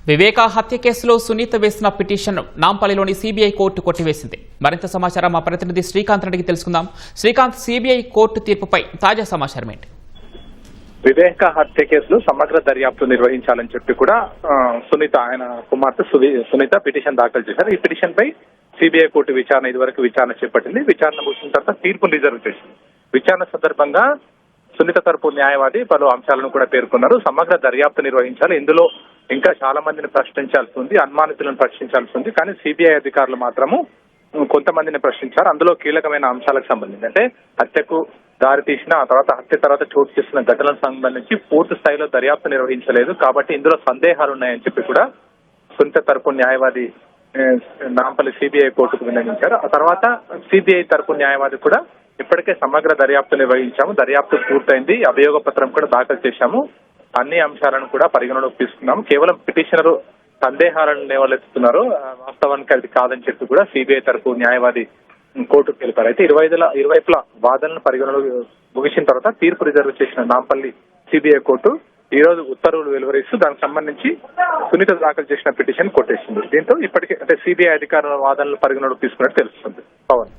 వివేక హత్య కేసులో సునీత వేసిన పిటిషన్ నాంపల్లిలోని సీబీఐ కోర్టు కొట్టివేసింది. మరింత సమాచారం మా ప్రతినిధి శ్రీకాంత్ రెడ్డికి తెలుసుకుందాం. శ్రీకాంత్, సీబీఐ కోర్టు తీర్పుపై తాజా సమాచారం ఏంటి? వివేక హత్య కేసులో సమగ్ర దర్యాప్తు నిర్వహించాలని చెప్పి కూడా సునీత ఆయన కుమార్తె సునీత పిటిషన్ దాఖలు చేశారు. ఈ పిటిషన్ పై సీబీఐ కోర్టు విచారణ ఇదివరకు విచారణ చేపట్టింది. విచారణ ముగిసిన తర్వాత తీర్పును రిజర్వ్ చేసింది. విచారణ సందర్భంగా సునీత తరపు న్యాయవాది పలు అంశాలను కూడా పేర్కొన్నారు. సమగ్ర దర్యాప్తు నిర్వహించాలి, ఇందులో ఇంకా చాలా మందిని ప్రశ్నించాల్సి ఉంది, అనుమానితులను ప్రశ్నించాల్సి ఉంది. కానీ సిబిఐ అధికారులు మాత్రము కొంతమందిని ప్రశ్నించారు. అందులో కీలకమైన అంశాలకు సంబంధించి అంటే హత్యకు దారి తీసిన ఆ తర్వాత హత్య తర్వాత చోటు చేసిన ఘటనలకు సంబంధించి పూర్తి స్థాయిలో దర్యాప్తు నిర్వహించలేదు, కాబట్టి ఇందులో సందేహాలు ఉన్నాయని చెప్పి కూడా సునీత తరపు న్యాయవాది నాంపల్లి సిబిఐ కోర్టుకు విన్నవించారు. ఆ తర్వాత సిబిఐ తరపు న్యాయవాది కూడా ఇప్పటికే సమగ్ర దర్యాప్తు నిర్వహించాము, దర్యాప్తు పూర్తయింది, అభియోగ పత్రం కూడా దాఖలు చేశాము, అన్ని అంశాలను కూడా పరిగణలోకి తీసుకున్నాము, కేవలం పిటిషనర్ సందేహాలను లేవలెత్తుతున్నారు, వాస్తవానికి అది కాదని చెప్పి కూడా సిబిఐ తరపు న్యాయవాది కోర్టుకు తెలిపారు. అయితే ఇరువైపుల వాదనలను పరిగణలోకి ముగిసిన తర్వాత తీర్పు రిజర్వ్ చేసిన నాంపల్లి సిబిఐ కోర్టు ఈ రోజు ఉత్తర్వులు వెలువరిస్తూ దానికి సంబంధించి సునీత దాఖలు చేసిన పిటిషన్ కొట్టేసింది. దీంతో ఇప్పటికే అంటే సిబిఐ అధికారుల వాదనలు పరిగణలోకి తీసుకున్నట్టు తెలుస్తుంది. పవన్.